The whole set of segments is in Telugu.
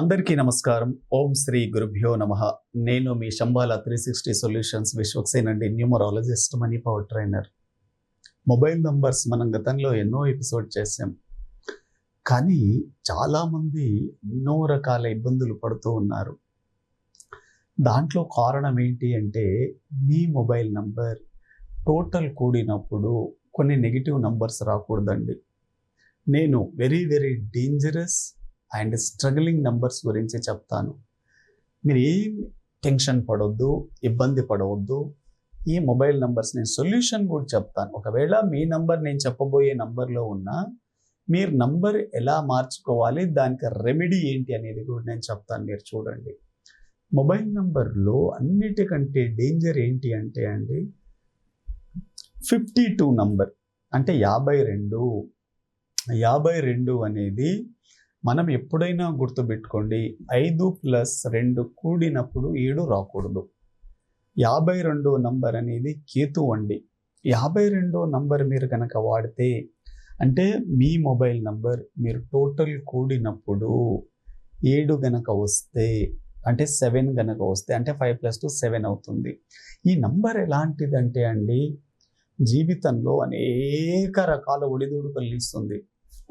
అందరికీ నమస్కారం. ఓం శ్రీ గురుభ్యో నమః. నేను మీ శంబాల 360 సొల్యూషన్స్ విశ్వక్సేన్ అండి, numerologist, money power trainer. Mobile numbers మనం గతంలో ఎన్నో ఎపిసోడ్ చేసాం. కానీ చాలామంది ఎన్నో రకాల ఇబ్బందులు పడుతూ ఉన్నారు. దాంట్లో కారణం ఏంటి అంటే, మీ మొబైల్ నంబర్ టోటల్ కూడినప్పుడు కొన్ని నెగిటివ్ నంబర్స్ రాకూడదండి. నేను very dangerous and struggling numbers గురించి చెప్తాను. మీరు ఏం టెన్షన్ పడవద్దు, ఇబ్బంది పడవద్దు. ఈ మొబైల్ నంబర్స్ నేను సొల్యూషన్ కూడా చెప్తాను. ఒకవేళ మీ నంబర్ నేను చెప్పబోయే నంబర్లో ఉన్నా, మీరు నంబర్ ఎలా మార్చుకోవాలి, దానికి రెమెడీ ఏంటి అనేది కూడా నేను చెప్తాను. మీరు చూడండి, మొబైల్ నంబర్లో అన్నిటికంటే డేంజర్ ఏంటి అంటే అండి, 52 నంబర్ అంటే 52 అనేది మనం ఎప్పుడైనా గుర్తుపెట్టుకోండి, 5+2 కూడినప్పుడు 7 రాకూడదు. 52 నంబర్ అనేది కేతు అండి. 52 నంబర్ మీరు కనుక వాడితే, అంటే మీ మొబైల్ నంబర్ మీరు టోటల్ కూడినప్పుడు 7 గనక వస్తే, అంటే 7 గనక వస్తే, అంటే 5+2 7 అవుతుంది. ఈ నంబర్ ఎలాంటిదంటే అండి, జీవితంలో అనేక రకాల ఒడిదుడుకులు ఇస్తుంది,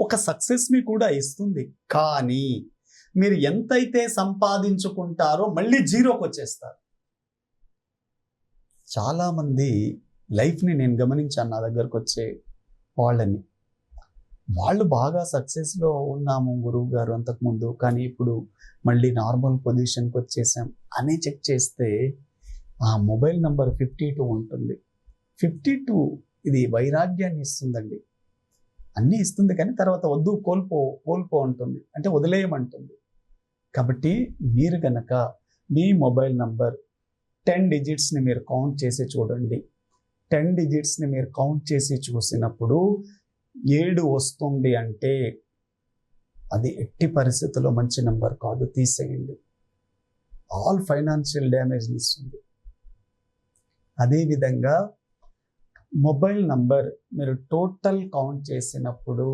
ఒక సక్సెస్ని కూడా ఇస్తుంది. కానీ మీరు ఎంతైతే సంపాదించుకుంటారో మళ్ళీ జీరోకి వచ్చేస్తారు. చాలామంది లైఫ్ని నేను గమనించాను, నా దగ్గరకు వచ్చే వాళ్ళని. వాళ్ళు బాగా సక్సెస్లో ఉన్నాము గురువు గారు అంతకుముందు, కానీ ఇప్పుడు మళ్ళీ నార్మల్ పొజిషన్కి వచ్చేసాం అని చెక్ చేస్తే ఆ మొబైల్ నంబర్ 52 ఉంటుంది. 52 ఇది వైరాగ్యాన్ని ఇస్తుందండి, అన్నీ ఇస్తుంది, కానీ తర్వాత వద్దు, కోల్పో అంటుంది, అంటే వదిలేయమంటుంది. కాబట్టి మీరు గనక మీ మొబైల్ నంబర్ 10 డిజిట్స్ని మీరు కౌంట్ చేసి చూడండి. 10 డిజిట్స్ని మీరు కౌంట్ చేసి చూసినప్పుడు 7 వస్తుంది అంటే అది ఎట్టి పరిస్థితుల్లో మంచి నంబర్ కాదు, తీసేయండి. ఆల్ ఫైనాన్షియల్ డ్యామేజ్ని ఇస్తుంది. అదేవిధంగా మొబైల్ నంబర్ మీరు టోటల్ కౌంట్ చేసినప్పుడు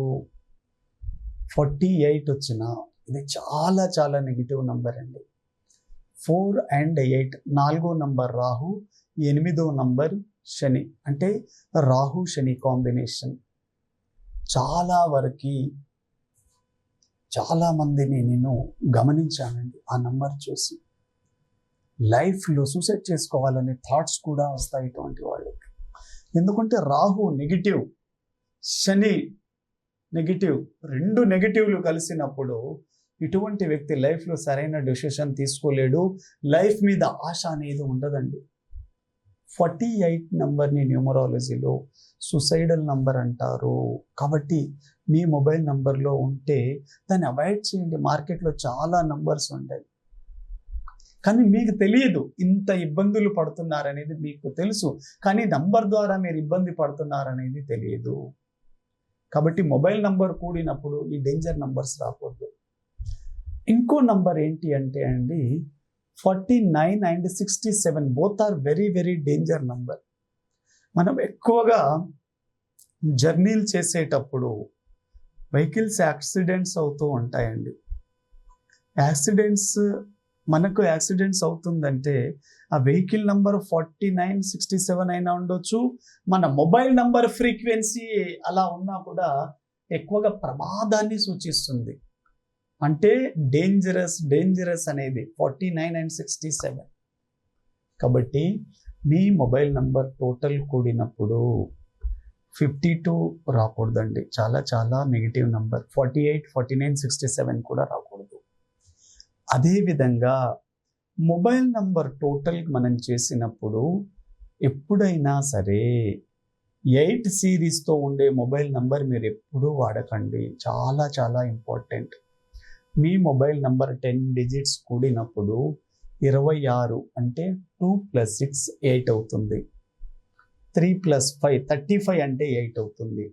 48 వచ్చిన, ఇది చాలా నెగిటివ్ నంబర్ అండి. 4 and 8, 4వ నంబర్ రాహు, 8వ నంబర్ శని, అంటే రాహు శని కాంబినేషన్. చాలా మందిని నేను గమనించానండి, ఆ నంబర్ చూసి లైఫ్లో సూసైడ్ చేసుకోవాలనే థాట్స్ కూడా వస్తాయి ఇటువంటి వాళ్ళకి. ఎందుకంటే రాహు నెగిటివ్, శని నెగిటివ్, 2 నెగిటివ్లు కలిసినప్పుడు ఇటువంటి వ్యక్తి లైఫ్లో సరైన డెసిషన్ తీసుకోలేడు, లైఫ్ మీద ఆశ అనేది ఉండదండి. 48 నంబర్ని న్యూమరాలజీలో సుసైడల్ నంబర్ అంటారు. కాబట్టి మీ మొబైల్ నంబర్లో ఉంటే దాన్ని అవాయిడ్ చేయండి. మార్కెట్లో చాలా నంబర్స్ ఉంటాయి, కానీ మీకు తెలియదు ఇంత ఇబ్బందులు పడుతున్నారనేది. మీకు తెలుసు, కానీ నంబర్ ద్వారా మీరు ఇబ్బంది పడుతున్నారనేది తెలియదు. కాబట్టి మొబైల్ నంబర్ కూడినప్పుడు ఈ డేంజర్ నంబర్స్ రాకూడదు. ఇంకో నంబర్ ఏంటి అంటే అండి, 49 and 67 both are very danger number. మనం ఎక్కువగా జర్నీలు చేసేటప్పుడు వెహికల్స్ యాక్సిడెంట్స్ అవుతూ ఉంటాయండి. మనకు యాక్సిడెంట్స్ అవుతుందంటే ఆ వెహికల్ నంబర్ 49, 67 అయినా ఉండొచ్చు, మన మొబైల్ నంబర్ ఫ్రీక్వెన్సీ అలా ఉన్నా కూడా ఎక్కువగా ప్రమాదాన్ని సూచిస్తుంది. అంటే డేంజరస్ అనేది 49 and 67. కాబట్టి మీ మొబైల్ నంబర్ టోటల్ కూడినప్పుడు 52 రాకూడదండి, చాలా నెగిటివ్ నంబర్. 48, 49, 67 కూడా రాకూడదు. అదేవిధంగా మొబైల్ నంబర్ టోటల్ మనం చేసినప్పుడు ఎప్పుడైనా సరే 8 సిరీస్తో ఉండే మొబైల్ నంబర్ మీరు ఎప్పుడూ వాడకండి, చాలా ఇంపార్టెంట్. మీ మొబైల్ నంబర్ 10 డిజిట్స్ కూడినప్పుడు 26, అంటే 2 + 6 8 అవుతుంది. 3 + 5 35 అంటే 8 అవుతుంది.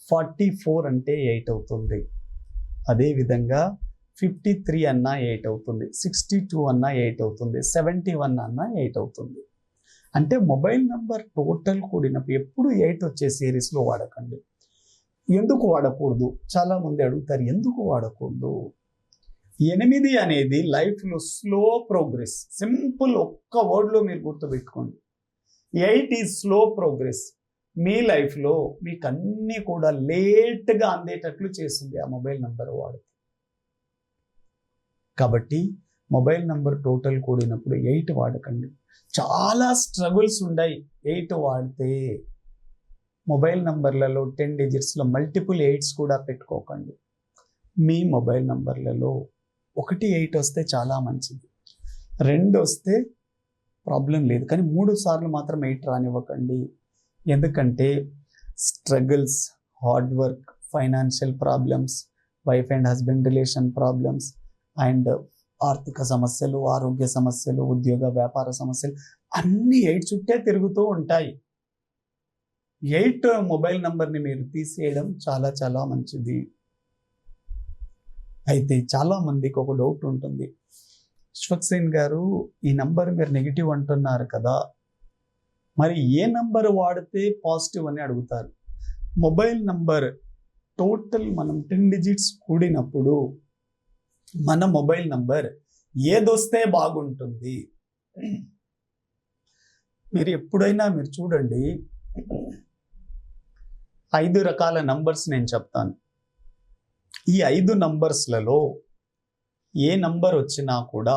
44 అంటే 8 అవుతుంది. అదేవిధంగా 53 అన్నా 8 అవుతుంది. 62 అన్నా 8 అవుతుంది. 71 అన్నా 8 అవుతుంది. అంటే మొబైల్ నంబర్ టోటల్ కూడినప్పుడు ఎప్పుడు 8 వచ్చే సిరీస్లో వాడకండి. ఎందుకు వాడకూడదు? చాలామంది అడుగుతారు, ఎందుకు వాడకూడదు? 8 అనేది లైఫ్లో స్లో ప్రోగ్రెస్. సింపుల్ ఒక్క వర్డ్లో మీరు గుర్తుపెట్టుకోండి. 8 ఈజ్ స్లో ప్రోగ్రెస్. మీ లైఫ్లో మీకు అన్నీ కూడా లేట్గా అందేటట్లు చేస్తుంది ఆ మొబైల్ నంబర్ వాడితే. కాబట్టి మొబైల్ నంబర్ టోటల్ కూడినప్పుడు 8 వాడకండి. చాలా స్ట్రగుల్స్ ఉన్నాయి 8 వాడితే. మొబైల్ నంబర్లలో 10 డిజిట్స్లో మల్టిపుల్ 8s కూడా పెట్టుకోకండి. మీ మొబైల్ నంబర్లలో 1 8 వస్తే చాలా మంచిది, 2 వస్తే ప్రాబ్లం లేదు, కానీ 3 సార్లు మాత్రం 8 రానివ్వకండి. ఎందుకంటే struggles, hard work, financial problems, wife and husband relation problems and ఆర్థిక సమస్యలు, ఆరోగ్య సమస్యలు, ఉద్యోగ వ్యాపార సమస్యలు అన్నీ 8 చుట్టే తిరుగుతూ ఉంటాయి. 8 మొబైల్ నంబర్ని మీరు తీసేయడం చాలా చాలా మంచిది. అయితే చాలా మందికి ఒక డౌట్ ఉంటుంది, అశ్వక్సేన్ గారు ఈ నంబర్ మీరు నెగిటివ్ అంటున్నారు కదా, మరి ఏ నంబర్ వాడితే పాజిటివ్ అని అడుగుతారు. మొబైల్ నంబర్ టోటల్ మనం 10 డిజిట్స్ కూడినప్పుడు మన మొబైల్ నంబర్ ఏదొస్తే బాగుంటుంది. మీరు ఎప్పుడైనా మీరు చూడండి, 5 రకాల నంబర్స్ నేను చెప్తాను. ఈ 5 నంబర్స్లలో ఏ నంబర్ వచ్చినా కూడా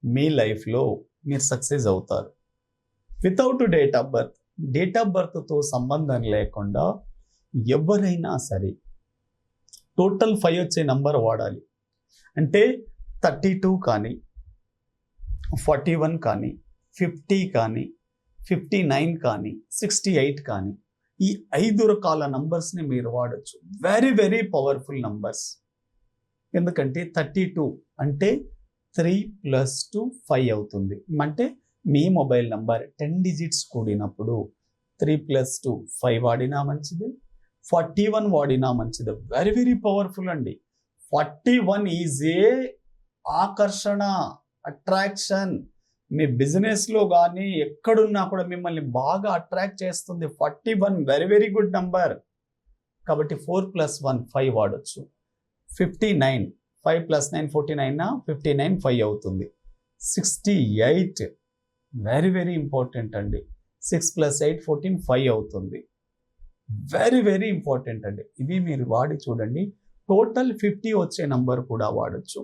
మీ లైఫ్లో మీరు సక్సెస్ అవుతారు. వితౌట్ డేట్ ఆఫ్ బర్త్తో సంబంధం లేకుండా ఎవరైనా సరే టోటల్ 5 వచ్చే నంబర్ వాడాలి. అంటే 32 కానీ, 41 కానీ, 50 కానీ, 59 కానీ, 68 కానీ, ఈ 5 రకాల నంబర్స్ని మీరు వాడచ్చు. Very very powerful numbers. ఎందుకంటే 32 అంటే 3 + 2 5 అవుతుంది. అంటే మీ మొబైల్ నంబర్ 10 డిజిట్స్ కూడినప్పుడు 3 + 2 5 వాడినా మంచిది, 41 వాడినా మంచిది. వెరీ వెరీ పవర్ఫుల్ అండి. 41 ఈజ్ ఏ ఆకర్షణ, అట్రాక్షన్. మీ బిజినెస్లో కానీ ఎక్కడున్నా కూడా మిమ్మల్ని బాగా అట్రాక్ట్ చేస్తుంది. 41 వెరీ వెరీ గుడ్ నంబర్. కాబట్టి 4 + 1 5 వాడచ్చు. 59 5 + 9 49, 59 5 అవుతుంది. 68 వెరీ వెరీ ఇంపార్టెంట్ అండి. 6 + 8 14 5 అవుతుంది. వెరీ వెరీ ఇంపార్టెంట్ అండి. ఇవి మీరు వాడి చూడండి. టోటల్ 50 వచ్చే నంబర్ కూడా వాడచ్చు.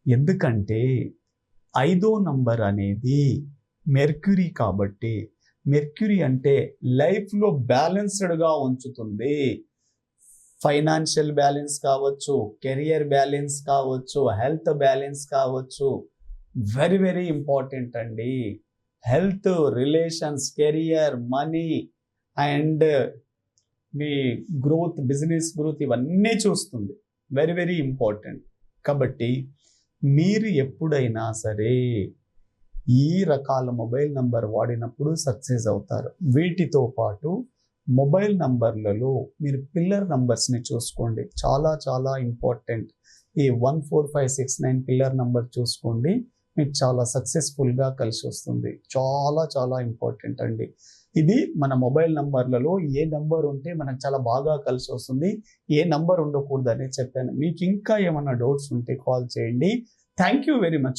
ఎందుకంటే 5వ నంబర్ అనేది మెర్క్యూరీ కాబట్టి. మెర్క్యూరీ అంటే లైఫ్లో బ్యాలెన్స్డ్గా ఉంచుతుంది. ఫైనాన్షియల్ బ్యాలెన్స్ కావచ్చు, కెరియర్ బ్యాలెన్స్ కావచ్చు, హెల్త్ బ్యాలెన్స్ కావచ్చు. వెరీ వెరీ ఇంపార్టెంట్ అండి. Health, relations, career, money and me growth, business growth ఇవన్నీ చూస్తుంది. Very very important. కాబట్టి మీరు ఎప్పుడైనా సరే ఈ రకాల మొబైల్ నంబర్ వాడినప్పుడు సక్సెస్ అవుతారు. వీటితో పాటు మొబైల్ నంబర్లలో మీరు పిల్లర్ నంబర్స్ని చూసుకోండి. చాలా చాలా ఇంపార్టెంట్. ఈ 1 4 5 6 9 పిల్లర్ నంబర్ చూసుకోండి. మీకు చాలా సక్సెస్ఫుల్గా కలిసి వస్తుంది. చాలా చాలా ఇంపార్టెంట్ అండి. ఇది మన మొబైల్ నంబర్లలో ఏ నంబర్ ఉంటే మనకు చాలా బాగా కలిసి వస్తుంది, ఏ నంబర్ ఉండకూడదని చెప్పాను. మీకు ఇంకా ఏమైనా డౌట్స్ ఉంటే కాల్ చేయండి. Thank you very much.